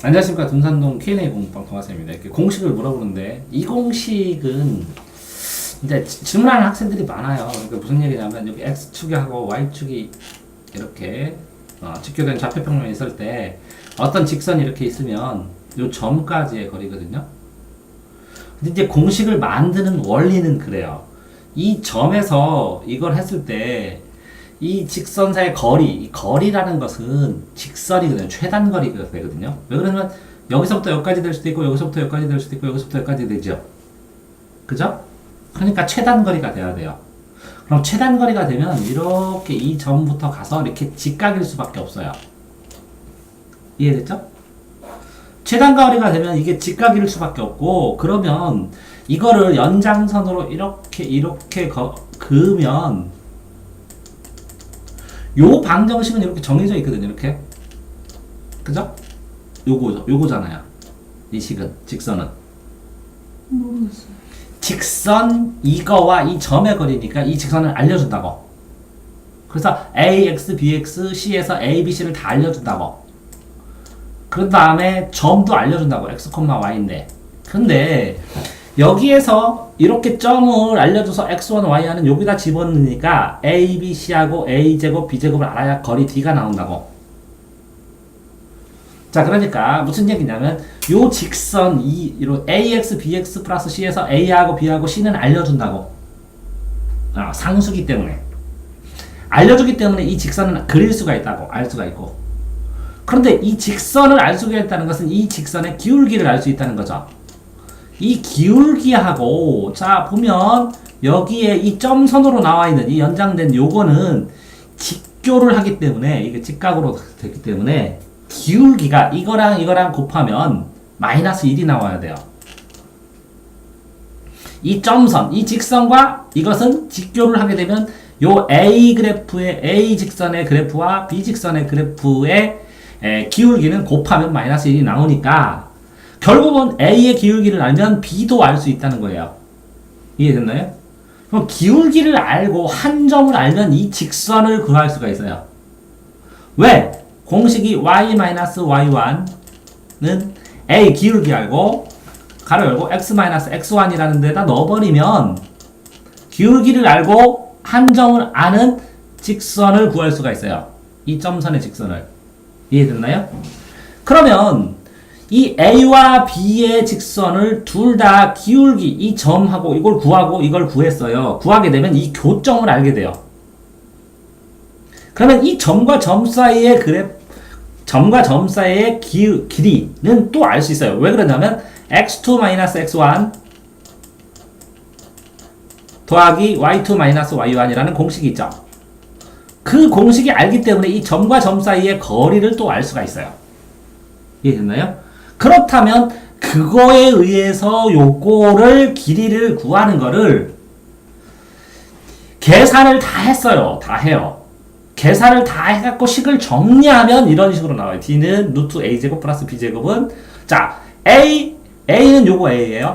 안녕하십니까. 둔산동 Q&A 공부방 동화쌤입니다. 이렇게 공식을 물어보는데 이 공식은 이제 질문하는 학생들이 많아요. 그러니까 무슨 얘기냐면 여기 x축하고 y축이 이렇게 직교된 좌표평면이 있을 때 어떤 직선이 이렇게 있으면 요 점까지의 거리거든요. 근데 이제 공식을 만드는 원리는 그래요. 이 점에서 이걸 했을 때 이 직선 사이의 거리, 이 거리라는 것은 직선이거든요. 최단 거리가 되거든요. 왜 그러면 여기서부터 여기까지 될 수도 있고 여기서부터 여기까지 될 수도 있고 여기서부터 여기까지 되죠. 그죠? 그러니까 최단 거리가 돼야 돼요. 그럼 최단 거리가 되면 이렇게 이 점부터 가서 이렇게 직각일 수밖에 없어요. 이해됐죠? 최단 거리가 되면 이게 직각일 수밖에 없고, 그러면 이거를 연장선으로 이렇게 그으면 요 방정식은 이렇게 정해져 있거든요. 이렇게. 그죠? 요거잖아요. 이 식은, 직선은. 모르겠어요. 직선 이거와 이 점의 거리니까 이 직선을 알려준다고. 그래서 AX, BX, C에서 A, B, C를 다 알려준다고. 그 다음에 점도 알려준다고. X, Y인데. 근데 여기에서 이렇게 점을 알려줘서 x1, y1은 여기다 집어넣으니까 a, b, c하고 a제곱, b제곱을 알아야 거리 d가 나온다고. 자, 그러니까 무슨 얘기냐면 요 직선 이런 ax, bx 플러스 c에서 a하고 b하고 c는 알려준다고. 상수기 때문에. 알려주기 때문에 이 직선은 그릴 수가 있다고. 알 수가 있고. 그런데 이 직선을 알 수가 있다는 것은 이 직선의 기울기를 알 수 있다는 거죠. 이 기울기하고, 자, 보면, 여기에 이 점선으로 나와 있는 이 연장된 요거는 직교를 하기 때문에, 이게 직각으로 되기 때문에, 기울기가 이거랑 곱하면 마이너스 1이 나와야 돼요. 이 점선, 이 직선과 이것은 직교를 하게 되면, 요 A 그래프의, A 직선의 그래프와 B 직선의 그래프의 기울기는 곱하면 마이너스 1이 나오니까, 결국은 A의 기울기를 알면 B도 알 수 있다는 거예요. 이해됐나요? 그럼 기울기를 알고 한 점을 알면 이 직선을 구할 수가 있어요. 왜? 공식이 y-y1은 A 기울기 알고 가로 열고 x-x1이라는 데다 넣어버리면 기울기를 알고 한 점을 아는 직선을 구할 수가 있어요. 이 점선의 직선을. 이해됐나요? 그러면 이 A와 B의 직선을 둘 다 기울기, 이 점하고 이걸 구하고 이걸 구했어요. 구하게 되면 이 교점을 알게 돼요. 그러면 이 점과 점 사이의 점과 점 사이의 길이는 또 알 수 있어요. 왜 그러냐면 x2-x1 더하기 y2-y1이라는 공식이 있죠. 그 공식이 알기 때문에 이 점과 점 사이의 거리를 또 알 수가 있어요. 이해됐나요? 그렇다면 그거에 의해서 요거를 길이를 구하는 거를 계산을 다 했어요. 다 해요. 계산을 다 해갖고 식을 정리하면 이런 식으로 나와요. D는 루트 A제곱 플러스 B제곱은 자 A는 요거 A예요.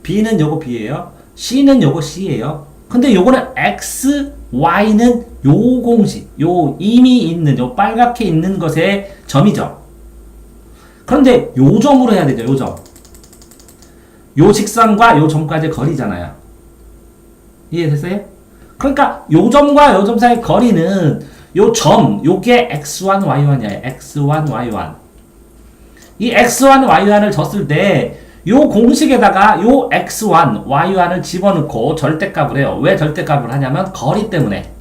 B는 요거 B예요. C는 요거 C예요. 근데 요거는 X, Y는 요 공식, 요 이미 있는 요 빨갛게 있는 것의 점이죠. 그런데 요 점으로 해야 되죠. 요 점. 요 직선과 요 점까지의 거리잖아요. 이해됐어요? 그러니까 요 점과 요 점 사이의 거리는 요 점, 요게 x1, y1이에요. x1, y1. 이 x1, y1을 줬을 때 요 공식에다가 요 x1, y1을 집어넣고 절대값을 해요. 왜 절대값을 하냐면 거리 때문에.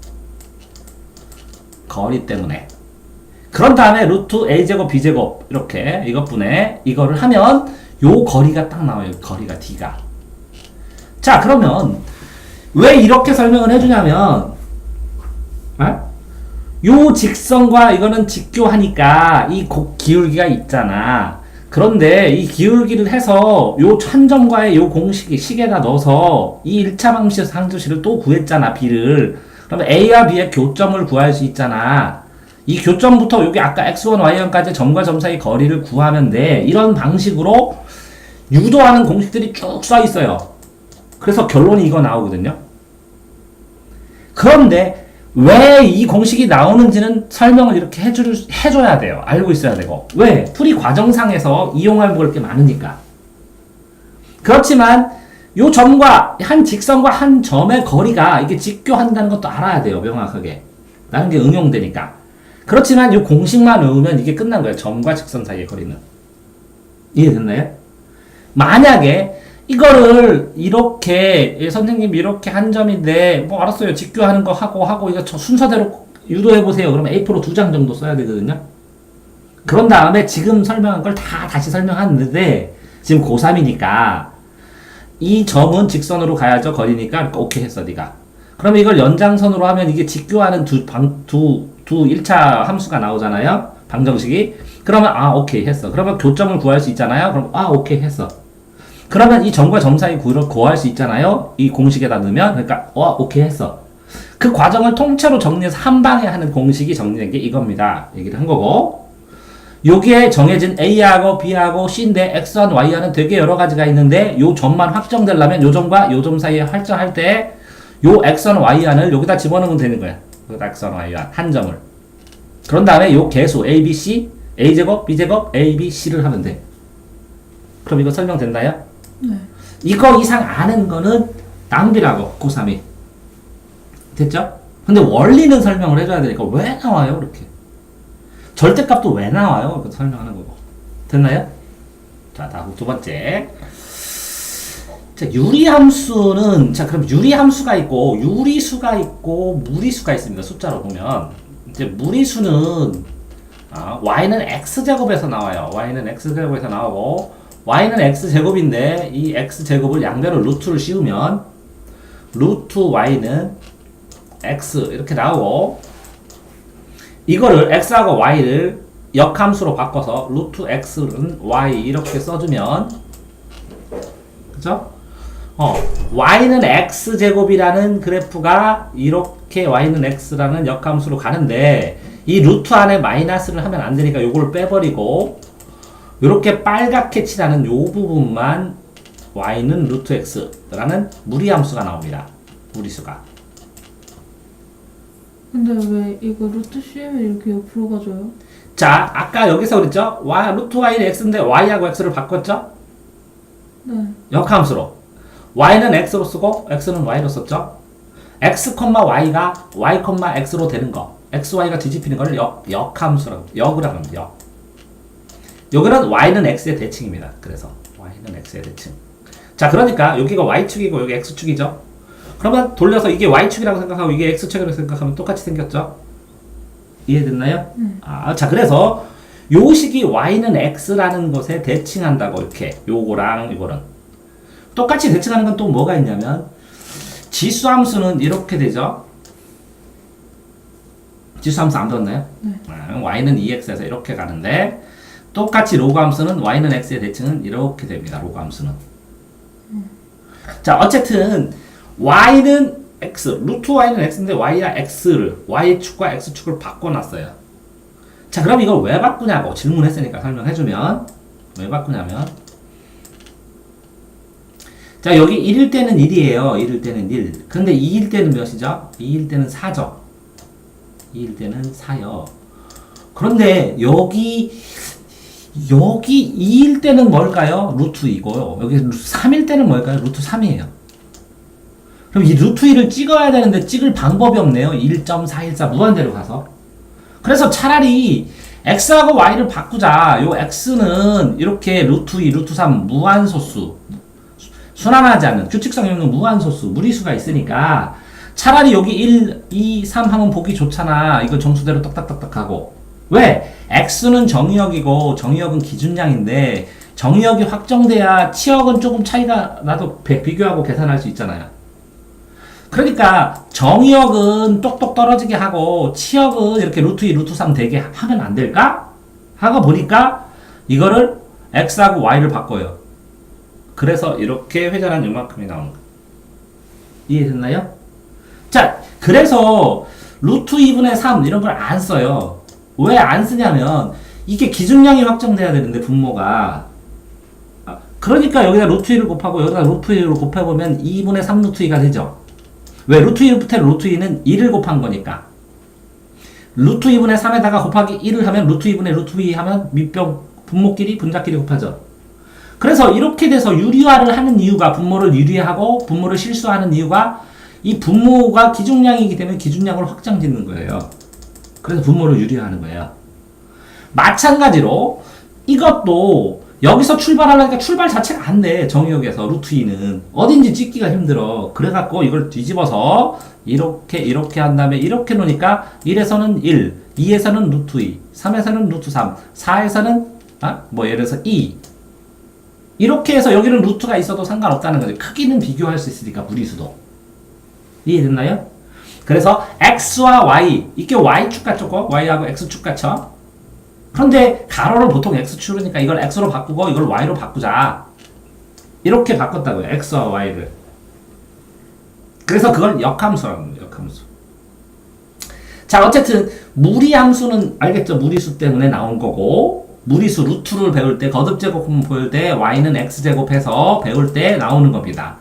거리 때문에. 그런 다음에 루트 a제곱 b제곱 이렇게 이것분에 이거를 하면 요 거리가 딱 나와요. 거리가 d가. 자, 그러면 왜 이렇게 설명을 해주냐면 요 직선과 이거는 직교하니까 이 기울기가 있잖아. 그런데 이 기울기를 해서 요 천점과의 요 공식이 식에다 넣어서 이 1차 방식에서 상수식을 또 구했잖아. b를. 그러면 a와 b의 교점을 구할 수 있잖아. 이 교점부터 여기 아까 x1, y1까지 점과 점 사이 거리를 구하면 돼. 이런 방식으로 유도하는 공식들이 쭉 써 있어요. 그래서 결론이 이거 나오거든요. 그런데 왜 이 공식이 나오는지는 설명을 이렇게 해줘야 돼요. 알고 있어야 되고. 왜? 풀이 과정상에서 이용할 먹을 게 많으니까. 그렇지만 요 점과 한 직선과 한 점의 거리가 이게 직교한다는 것도 알아야 돼요. 명확하게. 라는 게 응용되니까. 그렇지만 이 공식만 외우면 이게 끝난 거예요. 점과 직선 사이의 거리는. 이해됐나요? 만약에 이거를 이렇게 선생님 이렇게 한 점인데 뭐 알았어요. 직교하는 거 하고 이거 순서대로 유도해 보세요. 그러면 A4로 2장 정도 써야 되거든요. 그런 다음에 지금 설명한 걸 다 다시 설명하는데 지금 고3이니까 이 점은 직선으로 가야죠. 거리니까 오케이 했어 네가. 그러면 이걸 연장선으로 하면 이게 직교하는 두 1차 함수가 나오잖아요. 방정식이. 그러면 오케이 했어. 그러면 교점을 구할 수 있잖아요. 그럼 오케이 했어. 그러면 이 점과 점 사이 구할 수 있잖아요. 이 공식에다 넣으면. 그러니까 오케이 했어. 그 과정을 통째로 정리해서 한 방에 하는 공식이 정리된 게 이겁니다. 얘기를 한 거고. 여기에 정해진 A하고 B하고 C인데 X1, Y하는 되게 여러 가지가 있는데 요 점만 확정되려면 요 점과 요 점 사이에 확정할 때 요 X1, Y안을 여기다 집어넣으면 되는 거야. 여기다 X1, Y안 한 점을. 그런 다음에 요 개수 A, B, C, A제곱, B제곱, A, B, C를 하면 돼. 그럼 이거 설명됐나요? 네. 이거 이상 아는 거는 낭비라고 고3이. 됐죠? 근데 원리는 설명을 해줘야 되니까 왜 나와요? 이렇게. 절대값도 왜 나와요? 이렇게 설명하는 거고. 됐나요? 자, 다음 두 번째. 자, 유리함수는, 자, 그럼 유리함수가 있고, 유리수가 있고, 무리수가 있습니다. 숫자로 보면. 이제 무리수는, y는 x제곱에서 나와요. y는 x제곱에서 나오고, y는 x제곱인데, 이 x제곱을 양변으로 루트를 씌우면, 루트 y는 x, 이렇게 나오고, 이거를 x하고 y를 역함수로 바꿔서 루트 x는 y 이렇게 써주면, 그죠? y는 x제곱이라는 그래프가 이렇게 y는 x라는 역함수로 가는데 이 루트 안에 마이너스를 하면 안 되니까 요걸 빼버리고 요렇게 빨갛게 칠하는 요 부분만 y는 루트 x라는 무리함수가 나옵니다. 무리수가. 근데 왜 이거 루트 씌우면 이렇게 옆으로 가져요? 자, 아까 여기서 그랬죠? 루트 y는 x인데 y하고 x를 바꿨죠? 네. 역함수로. y는 x로 쓰고 x는 y로 썼죠. x, y가 y, x로 되는 거. x, y가 뒤집히는 거를 역함수라고, 역이라고 합니다. 역. 여기는 y는 x의 대칭입니다. 그래서 y는 x의 대칭. 자, 그러니까 여기가 y축이고 여기 x축이죠. 그러면 돌려서 이게 y축이라고 생각하고 이게 x축이라고 생각하면 똑같이 생겼죠. 이해됐나요? 자, 그래서 요 식이 y는 x라는 것에 대칭한다고 이렇게 요거랑 이거는 똑같이 대칭하는 건 또 뭐가 있냐면 지수함수는 이렇게 되죠. 지수함수 안 들었나요? 네. y는 2x에서 이렇게 가는데 똑같이 로그함수는 y는 x의 대칭은 이렇게 됩니다. 로그함수는. 자, 어쨌든 y는 x, 루트 y는 x인데 y와 x를 y축과 x축을 바꿔놨어요. 자, 그럼 이걸 왜 바꾸냐고 질문했으니까 설명해주면 왜 바꾸냐면 자, 여기 1일 때는 1이에요. 1일 때는 1. 근데 2일 때는 몇이죠? 2일 때는 4죠. 2일 때는 4요. 그런데 여기 2일 때는 뭘까요? 루트 2고요. 여기 3일 때는 뭘까요? 루트 3이에요. 그럼 이 루트 2를 찍어야 되는데 찍을 방법이 없네요. 1.414 무한대로 가서. 그래서 차라리 x하고 y를 바꾸자. 요 x는 이렇게 루트 2, 루트 3 무한소수. 순환하지 않는 규칙성이 없는 무한소수, 무리수가 있으니까 차라리 여기 1, 2, 3 하면 보기 좋잖아. 이거 정수대로 딱딱딱딱 하고. 왜? x는 정의역이고 정의역은 기준량인데 정의역이 확정돼야 치역은 조금 차이가 나도 비교하고 계산할 수 있잖아요. 그러니까 정의역은 똑똑 떨어지게 하고 치역은 이렇게 루트 2, 루트 3 되게 하면 안 될까? 하고 보니까 이거를 x하고 y를 바꿔요. 그래서 이렇게 회전한 요만큼이 나오는 거예요. 이해됐나요? 자, 그래서 루트 2분의 3 이런 걸 안 써요. 왜 안 쓰냐면 이게 기준량이 확정돼야 되는데 분모가 그러니까 여기다 루트 2를 곱하고 여기다 루트 2를 곱해보면 2분의 3 루트 2가 되죠. 왜? 루트 1부터 루트 2는 1을 곱한 거니까. 루트 2분의 3에다가 곱하기 1을 하면 루트 2분의 루트 2 하면 밑변 분모끼리 분자끼리 곱하죠. 그래서 이렇게 돼서 유리화를 하는 이유가 분모를 유리하고 분모를 실수하는 이유가 이 분모가 기준량이기 때문에 기준량을 확장 짓는 거예요. 그래서 분모를 유리화하는 거예요. 마찬가지로 이것도 여기서 출발하려니까 출발 자체가 안 돼. 정의역에서 루트 2는 어딘지 찍기가 힘들어. 그래갖고 이걸 뒤집어서 이렇게 한 다음에 이렇게 놓으니까 1에서는 1, 2에서는 루트 2, 3에서는 루트 3, 4에서는 예를 들어서 2 이렇게 해서 여기는 루트가 있어도 상관없다는 거죠. 크기는 비교할 수 있으니까 무리수도. 이해됐나요? 그래서 x와 y 이게 y축 같죠? y하고 x축 같죠? 그런데 가로를 보통 x축이니까 이걸 x로 바꾸고 이걸 y로 바꾸자. 이렇게 바꿨다고요. x와 y를. 그래서 그걸 역함수라고 합니다. 역함수. 자, 어쨌든 무리함수는 알겠죠? 무리수 때문에 나온 거고 무리수 루트를 배울 때 거듭제곱을 배울 때 y는 x제곱해서 배울 때 나오는 겁니다.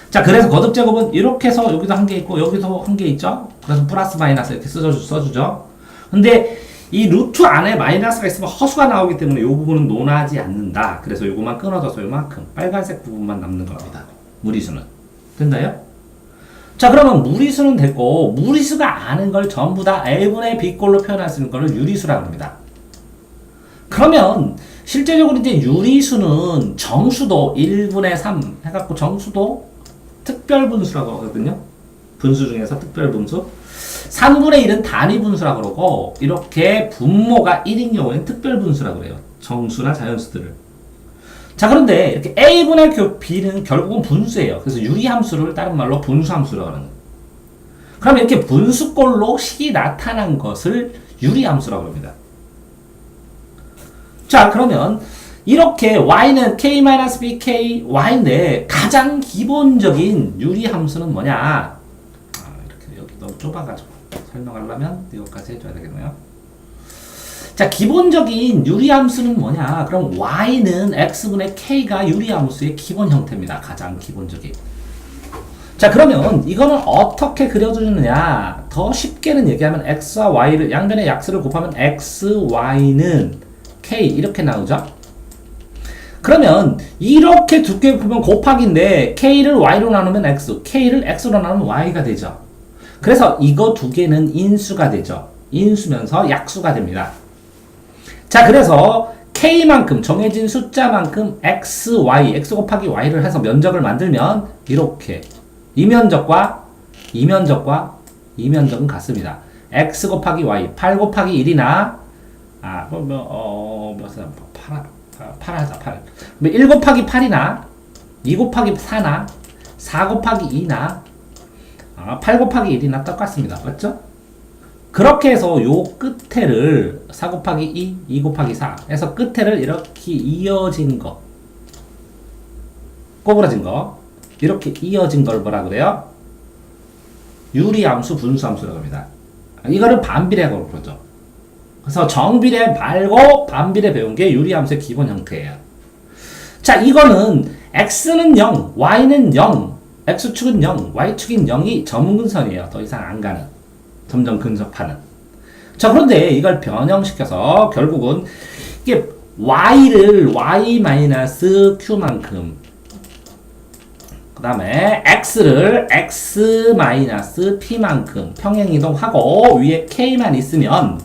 자, 그래서 거듭제곱은 이렇게 해서 여기도 한 개 있고 여기도 한 개 있죠? 그래서 플러스 마이너스 이렇게 써주죠. 근데 이 루트 안에 마이너스가 있으면 허수가 나오기 때문에 이 부분은 논하지 않는다. 그래서 요것만 끊어져서 요만큼 빨간색 부분만 남는 겁니다. 무리수는. 됐나요? 자, 그러면 무리수는 됐고 무리수가 아는 걸 전부 다 A분의 B꼴로 표현할 수 있는 걸 유리수라고 합니다. 그러면 실제적으로 이제 유리수는 정수도 1분의 3 해갖고 정수도 특별분수라고 하거든요. 분수 중에서 특별분수. 3분의 1은 단위분수라고 그러고 이렇게 분모가 1인 경우에는 특별분수라고 그래요. 정수나 자연수들을. 자, 그런데 이렇게 A분의 B는 결국은 분수예요. 그래서 유리함수를 다른 말로 분수함수라고 하는 거예요. 그럼 이렇게 분수꼴로 식이 나타난 것을 유리함수라고 합니다. 자, 그러면 이렇게 y는 k-bk y인데 가장 기본적인 유리함수는 뭐냐? 이렇게 여기 너무 좁아가지고 설명하려면 이것까지 해줘야 되겠네요. 자, 기본적인 유리함수는 뭐냐? 그럼 y는 x분의 k가 유리함수의 기본 형태입니다. 가장 기본적인. 자, 그러면 이거는 어떻게 그려주느냐? 더 쉽게는 얘기하면 x와 y를 양변의 약수를 곱하면 x, y는 k 이렇게 나오죠? 그러면 이렇게 두 개 보면 곱하기인데 k를 y로 나누면 x, k를 x로 나누면 y가 되죠. 그래서 이거 두 개는 인수가 되죠. 인수면서 약수가 됩니다. 자, 그래서 k만큼 정해진 숫자만큼 x, y, x 곱하기 y를 해서 면적을 만들면 이렇게 이면적과 이면적은 같습니다. x 곱하기 y, 8 곱하기 1이나 8 하자, 8. 1 곱하기 8이나, 2 곱하기 4나, 4 곱하기 2나, 8 곱하기 1이나 똑같습니다. 맞죠? 그렇게 해서 요 끝에를 4 곱하기 2 곱하기 4 해서 끝에를 이렇게 이어진 거, 꼬부라진 거, 이렇게 이어진 걸 뭐라 그래요? 유리함수, 분수함수라고 합니다. 이거를 반비례하고 그러죠. 그래서 정비례 말고 반비례 배운 게 유리함수의 기본 형태예요. 자, 이거는 x는 0, y는 0, x축은 0, y축인 0이 점근선이에요. 더 이상 안 가는. 점점 근접하는. 자, 그런데 이걸 변형시켜서 결국은 이게 y를 y-q만큼 그 다음에 x를 x-p만큼 평행이동하고 위에 k만 있으면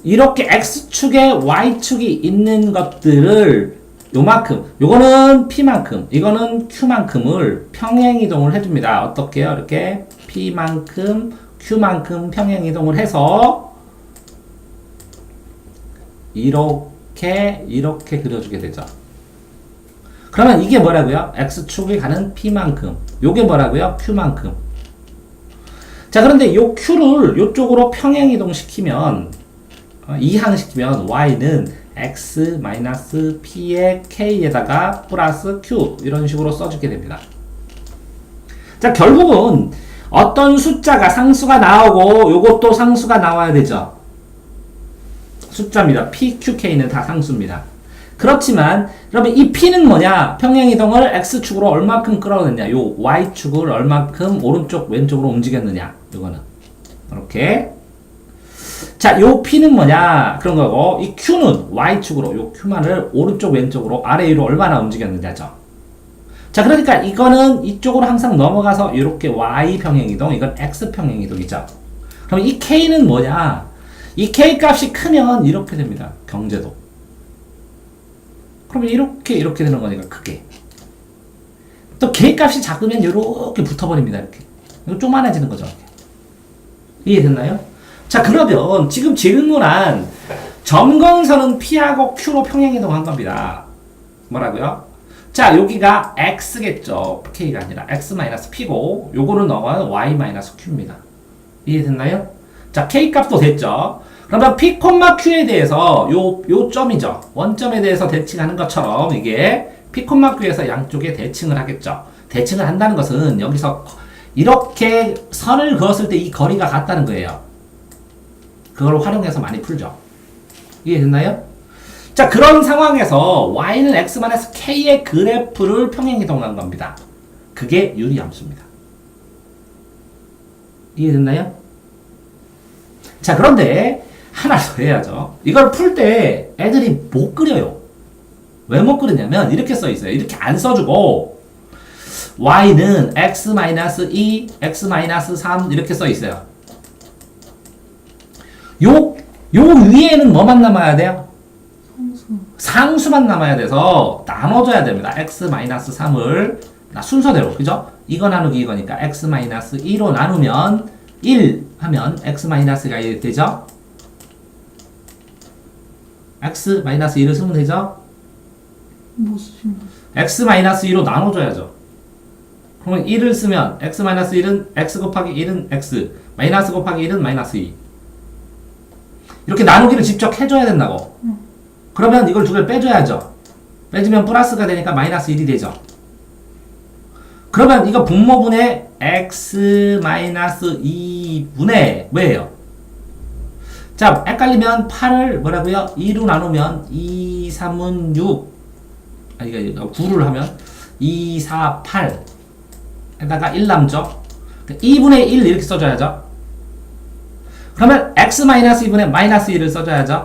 이렇게 x축에 y축이 있는 것들을 요만큼, 요거는 p만큼, 이거는 q만큼을 평행이동을 해줍니다. 어떻게요? 이렇게 p만큼, q만큼 평행이동을 해서 이렇게 그려주게 되죠. 그러면 이게 뭐라고요? x축이 가는 p만큼, 요게 뭐라고요? q만큼. 자, 그런데 요 q를 요쪽으로 평행이동시키면 이항시키면 y는 x-p의 k에다가 플러스 q 이런 식으로 써주게 됩니다. 자, 결국은 어떤 숫자가 상수가 나오고 요것도 상수가 나와야 되죠. 숫자입니다. p, q, k는 다 상수입니다. 그렇지만 여러분 이 p는 뭐냐? 평행이동을 x축으로 얼만큼 끌어냈냐? 요 y축을 얼만큼 오른쪽 왼쪽으로 움직였느냐? 요거는 이렇게 자, 요 P는 뭐냐? 그런 거고, 이 Q는 Y축으로, 요 Q만을 오른쪽, 왼쪽으로, 아래 위로 얼마나 움직였느냐죠. 자, 그러니까 이거는 이쪽으로 항상 넘어가서 이렇게 Y 평행이동, 이건 X 평행이동이죠. 그럼 이 K는 뭐냐? 이 K 값이 크면 이렇게 됩니다. 경제도. 그러면 이렇게 되는 거니까, 크게. 또 K 값이 작으면 이렇게 붙어버립니다. 이렇게. 이거 쪼만해지는 거죠. 이해됐나요? 자, 그러면 지금 질문한 점근선은 P하고 Q로 평행이동한 겁니다. 뭐라고요? 자, 여기가 X겠죠. K가 아니라 X-P고 요거는 넘어가는 Y-Q입니다. 이해됐나요? 자, K 값도 됐죠. 그러면 P, Q에 대해서 요 점이죠. 원점에 대해서 대칭하는 것처럼 이게 P, Q에서 양쪽에 대칭을 하겠죠. 대칭을 한다는 것은 여기서 이렇게 선을 그었을 때 이 거리가 같다는 거예요. 그걸 활용해서 많이 풀죠. 이해됐나요? 자, 그런 상황에서 y는 x-k의 그래프를 평행이동한 겁니다. 그게 유리함수입니다. 이해됐나요? 자, 그런데 하나 더 해야죠. 이걸 풀 때 애들이 못 그려요. 왜 못 그리냐면 이렇게 써 있어요. 이렇게 안 써주고 y는 x-2, x-3 이렇게 써 있어요. 요 위에는 뭐만 남아야 돼요? 상수만 남아야 돼서 나눠줘야 됩니다. x-3을 순서대로, 그죠? 이거 나누기 이거니까 x-2로 나누면 1 하면 x-가 1 되죠? x-1을 쓰면 되죠? 뭐 쓰시면 x-2로 나눠줘야죠. 그러면 1을 쓰면 x-1은 x 곱하기 1은 x, 마이너스 곱하기 1은 마이너스 2. 이렇게 나누기를 직접 해줘야 된다고. 그러면 이걸 두 개를 빼줘야죠. 빼주면 플러스가 되니까 마이너스 1이 되죠. 그러면 이거 분모분의 x-2분의 뭐예요? 자, 헷갈리면 8을 뭐라고요? 2로 나누면 2, 3은 6. 이거 9를 하면 2, 4, 8. 에다가 1 남죠? 2분의 1 이렇게 써줘야죠. 그러면 x-2분의 마이너스 1을 써줘야죠.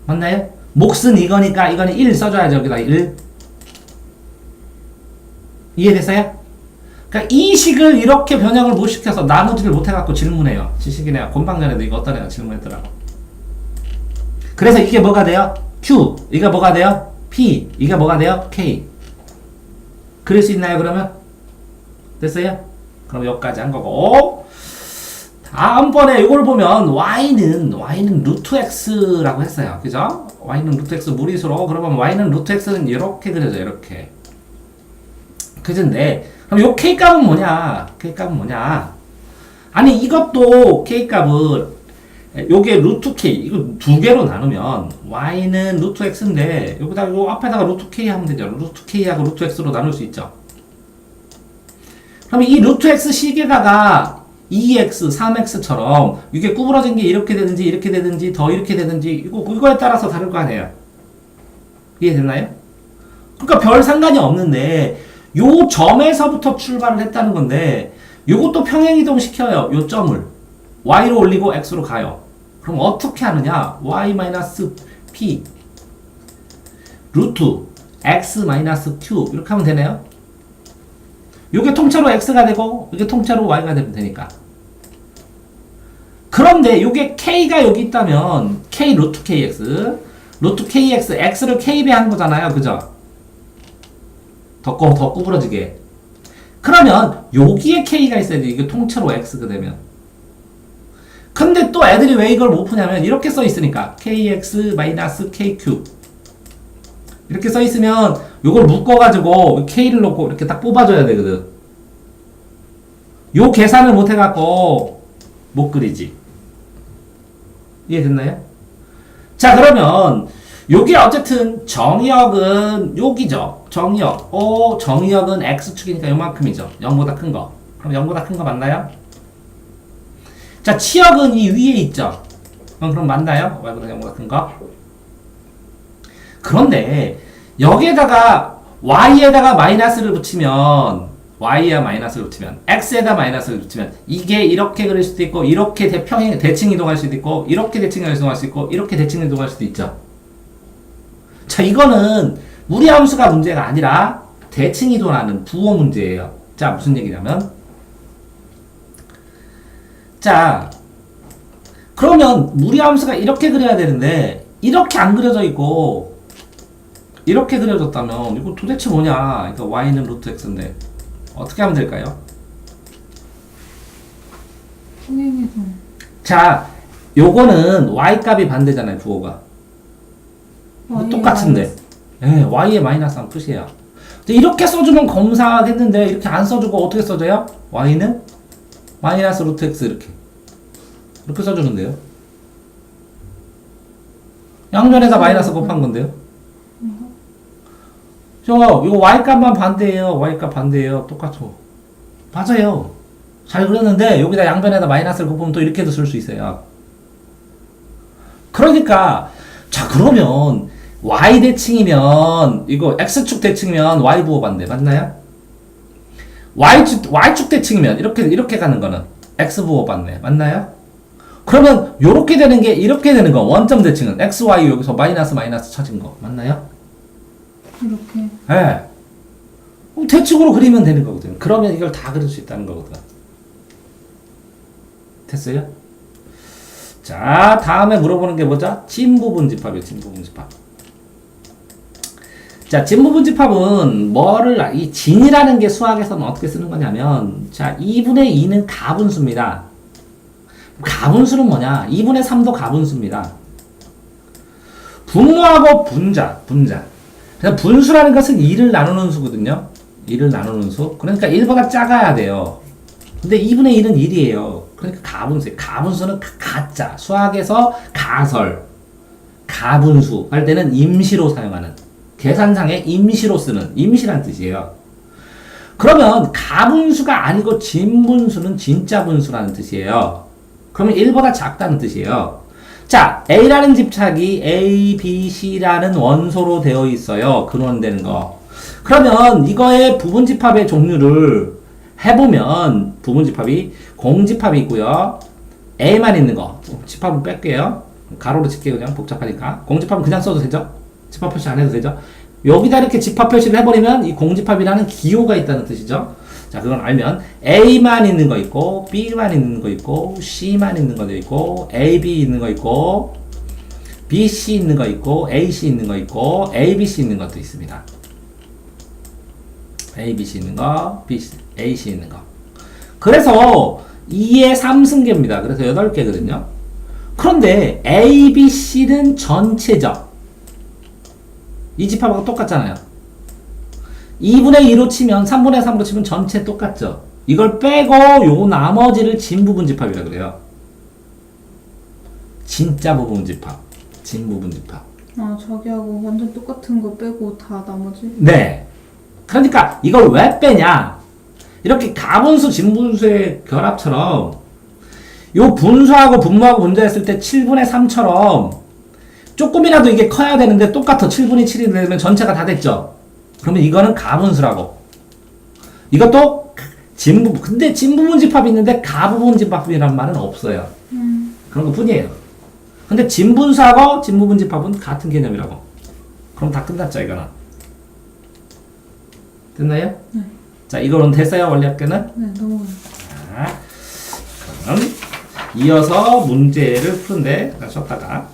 맞나요? 몫은 이거니까 이거는 1 써줘야죠. 여기다 1. 이해됐어요? 그러니까 이 식을 이렇게 변형을 못 시켜서 나누지를 못해갖고 질문해요. 지식이네요. 곤방전에도 이거 어떤 애가 질문했더라고. 그래서 이게 뭐가 돼요? Q. 이게 뭐가 돼요? P. 이게 뭐가 돼요? K. 그릴 수 있나요, 그러면? 됐어요? 그럼 여기까지 한 거고. 다음번에 이걸 보면 y는 루트 x라고 했어요. 그죠? y는 루트 x 무리수로. 그러면 y는 루트 x는 이렇게 그려져. 이렇게. 그전데 그럼 요 k값은 뭐냐? k값은 뭐냐? 아니 이것도 k값은 요게 루트 k 이거 두 개로 나누면 y는 루트 x인데 여기다 요 앞에다가 루트 k 하면 되죠. 루트 k하고 루트 x로 나눌 수 있죠. 그럼 이 루트 x 식에다가 2x, 3x처럼 이게 구부러진 게 이렇게 되든지 더 이렇게 되든지 이거에 따라서 다를 거 아니에요. 이해됐나요? 그러니까 별 상관이 없는데 요 점에서부터 출발을 했다는 건데 요것도 평행이동 시켜요. 요 점을 y로 올리고 x로 가요. 그럼 어떻게 하느냐? y-p 루트 x-q 이렇게 하면 되네요. 요게 통째로 x가 되고 이게 통째로 y가 되면 되니까. 그런데 요게 k가 여기 있다면 k 루트 kx 루트 kx x를 k배 한 거잖아요. 그죠? 더 구부러지게. 그러면 여기에 k가 있어야지. 이게 통째로 x가 되면. 근데 또 애들이 왜 이걸 못 푸냐면 이렇게 써 있으니까 kx-kq 이렇게 써 있으면 요걸 묶어가지고 k를 놓고 이렇게 딱 뽑아줘야 되거든. 요 계산을 못 해갖고 못 그리지. 이해됐나요? 자, 그러면 요게 어쨌든 정의역은 여기죠. 정의역. 정의역은 x축이니까 요만큼이죠. 0보다 큰 거. 그럼 0보다 큰 거 맞나요? 자, 치역은 이 위에 있죠. 그럼 맞나요? y보다 0보다 큰 거. 그런데 여기에다가 y에다가 마이너스를 붙이면 y에 마이너스를 붙이면 x에다 마이너스를 붙이면 이게 이렇게 그릴 수도 있고 이렇게 대칭 이동할 수도 있고 이렇게 대칭 이동할 수도 있고 이렇게 대칭 이동할 수도 있죠. 자, 이거는 무리함수가 문제가 아니라 대칭 이동하는 부호 문제예요. 자, 무슨 얘기냐면 자, 그러면 무리함수가 이렇게 그려야 되는데 이렇게 안 그려져 있고 이렇게 그려졌다면 이거 도대체 뭐냐? 그러니까 y는 루트 x인데 어떻게 하면 될까요? 평행해서. 자, 요거는 y 값이 반대잖아요, 부호가. 뭐 똑같은데. 예, y에 마이너스 한 푸시야. 이렇게 써주면 검사하겠는데 이렇게 안 써주고 어떻게 써져요? y는 마이너스 루트 x 이렇게 써주는데요. 양변에다 마이너스 곱한 건데요. 이거 y값만 반대예요. y값 반대예요. 똑같죠. 맞아요. 잘 그렸는데 여기다 양변에다 마이너스를 곱하면 또 이렇게도 쓸 수 있어요. 그러니까 자, 그러면 y 대칭이면 이거 x축 대칭이면 y 부호 반대 맞나요? y축 대칭이면 이렇게 가는 거는 x 부호 반대 맞나요? 그러면 요렇게 되는 게 이렇게 되는 거 원점 대칭은 x, y 여기서 마이너스 쳐진 거 맞나요? 이렇게. 예. 그럼 대칭으로 그리면 되는 거거든. 그러면 이걸 다 그릴 수 있다는 거거든. 됐어요? 자, 다음에 물어보는 게 뭐죠? 진부분집합이에요. 진부분집합. 자, 진부분집합은 이 진이라는 게 수학에서는 어떻게 쓰는 거냐면 자, 2분의 2는 가분수입니다. 가분수는 뭐냐? 2분의 3도 가분수입니다. 분모하고 분자. 그래서 분수라는 것은 2를 나누는 수거든요. 2를 나누는 수. 그러니까 1보다 작아야 돼요. 근데 2분의 1은 1이에요. 그러니까 가분수예요. 가분수는 가짜. 수학에서 가설, 가분수 할 때는 임시로 사용하는, 계산상에 임시로 쓰는, 임시란 뜻이에요. 그러면 가분수가 아니고 진분수는 진짜 분수라는 뜻이에요. 그러면 1보다 작다는 뜻이에요. 자, A라는 집착이 A, B, C라는 원소로 되어 있어요. 근원되는 거. 그러면 이거의 부분집합의 종류를 해보면 부분집합이 공집합이 있고요. A만 있는 거. 집합은 뺄게요. 가로로 칠게요. 그냥 복잡하니까. 공집합은 그냥 써도 되죠? 집합 표시 안 해도 되죠? 여기다 이렇게 집합 표시를 해버리면 이 공집합이라는 기호가 있다는 뜻이죠. 자, 그건 알면 A만 있는 거 있고 B만 있는 거 있고 C만 있는 거 있고 AB 있는 거 있고 BC 있는 거 있고 AC 있는 거 있고 ABC 있는 것도 있습니다. ABC 있는 거, BC, AC 있는 거. 그래서 2의 3승계입니다. 그래서 8개거든요. 그런데 ABC는 전체죠. 이 집합하고 똑같잖아요. 2분의 2로 치면 3분의 3으로 치면 전체 똑같죠. 이걸 빼고 요 나머지를 진부분집합이라 그래요. 진짜 부분집합. 진부분집합. 아, 자기하고 완전 똑같은 거 빼고 다 나머지? 네. 그러니까 이걸 왜 빼냐? 이렇게 가분수, 진분수의 결합처럼 요 분수하고 분모하고 분자했을 때 7분의 3처럼 조금이라도 이게 커야 되는데 똑같아. 7분의 7이 되면 전체가 다 됐죠. 그러면 이거는 가분수라고. 이것도 근데 진부분집합이 있는데 가부분집합이란 말은 없어요. 그런 것 뿐이에요. 근데 진분수하고 진부분집합은 같은 개념이라고. 그럼 다 끝났죠, 이거는. 됐나요? 네. 자, 이거는 됐어요, 원리 학교는? 네, 넘어가요. 자, 그럼 이어서 문제를 푸는데 쉬었다가